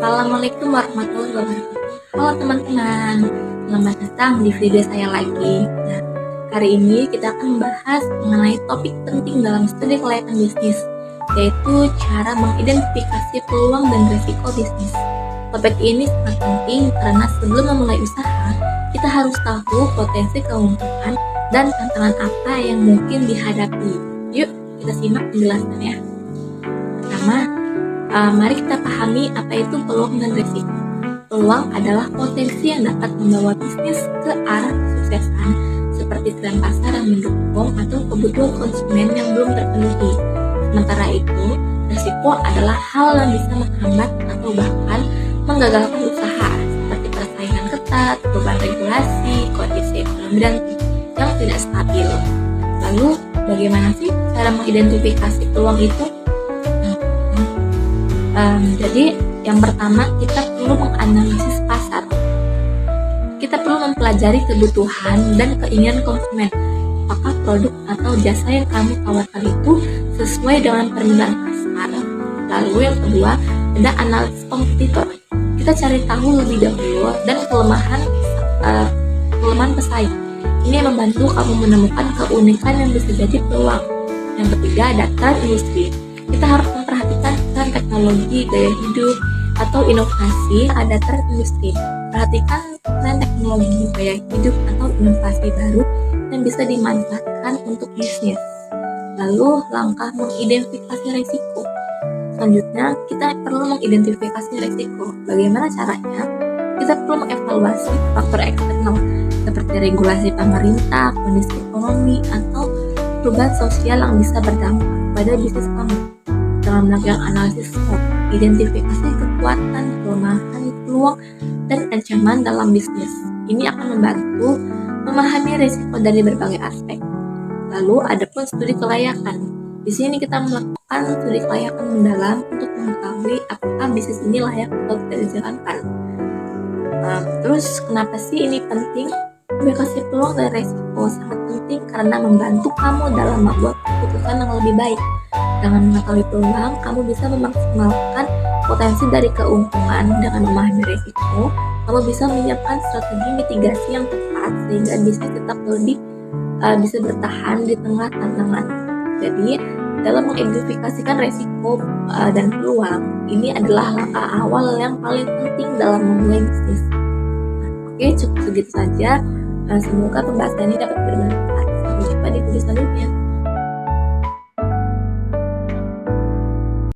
Assalamualaikum warahmatullahi wabarakatuh. Halo teman-teman, selamat datang di video saya lagi. Nah, hari ini kita akan membahas mengenai topik penting dalam studi kelayakan bisnis, yaitu cara mengidentifikasi peluang dan risiko bisnis. Topik ini sangat penting karena sebelum memulai usaha, kita harus tahu potensi keuntungan dan tantangan apa yang mungkin dihadapi. Yuk, kita simak penjelasannya. Pertama, mari kita pahami apa itu peluang dan risiko. Peluang adalah potensi yang dapat membawa bisnis ke arah kesuksesan, seperti tren pasar yang mendukung atau kebutuhan konsumen yang belum terpenuhi. Sementara itu, risiko adalah hal yang bisa menghambat atau bahkan menggagalkan usaha, seperti persaingan ketat, beban regulasi, kondisi ekonomi dan yang tidak stabil. Lalu, bagaimana sih cara mengidentifikasi peluang itu? Jadi yang pertama kita perlu menganalisis pasar. Kita perlu mempelajari kebutuhan dan keinginan konsumen. Apakah produk atau jasa yang kamu tawarkan itu sesuai dengan permintaan pasar? Lalu yang kedua ada analisis kompetitor. Kita cari tahu lebih dahulu dan kelemahan pesaing. Ini membantu kamu menemukan keunikan yang bisa jadi peluang. Yang ketiga ada tren industri. Kita harus memperhatikan tren teknologi, gaya hidup, atau inovasi ada tren industri. Perhatikan tren teknologi, gaya hidup, atau inovasi baru yang bisa dimanfaatkan untuk bisnis. Lalu, langkah mengidentifikasi risiko. Selanjutnya, kita perlu mengidentifikasi risiko. Bagaimana caranya? Kita perlu mengevaluasi faktor eksternal seperti regulasi pemerintah, kondisi ekonomi, atau perubahan sosial yang bisa berdampak pada bisnis kamu. Dalam melakukan analisis SWOT, identifikasi kekuatan, kelemahan, peluang, dan ancaman dalam bisnis. Ini akan membantu memahami risiko dari berbagai aspek. Lalu ada pun studi kelayakan. Di sini kita melakukan studi kelayakan mendalam untuk mengetahui apakah bisnis ini layak atau tidak dijalankan. Terus kenapa sih ini penting? Identifikasi peluang dan risiko sangat penting karena membantu kamu dalam membuat keputusan yang lebih baik. Dengan mengetahui peluang, kamu bisa memaksimalkan potensi dari keuntungan. Dengan memahami risiko, kamu bisa menyiapkan strategi mitigasi yang tepat sehingga bisnis tetap lebih bisa bertahan di tengah tantangan. Jadi, dalam mengidentifikasikan risiko dan peluang, ini adalah langkah awal yang paling penting dalam memulai bisnis. Oke, cukup segitu saja. Semoga pembahasan ini dapat bermanfaat. Sampai jumpa di video selanjutnya.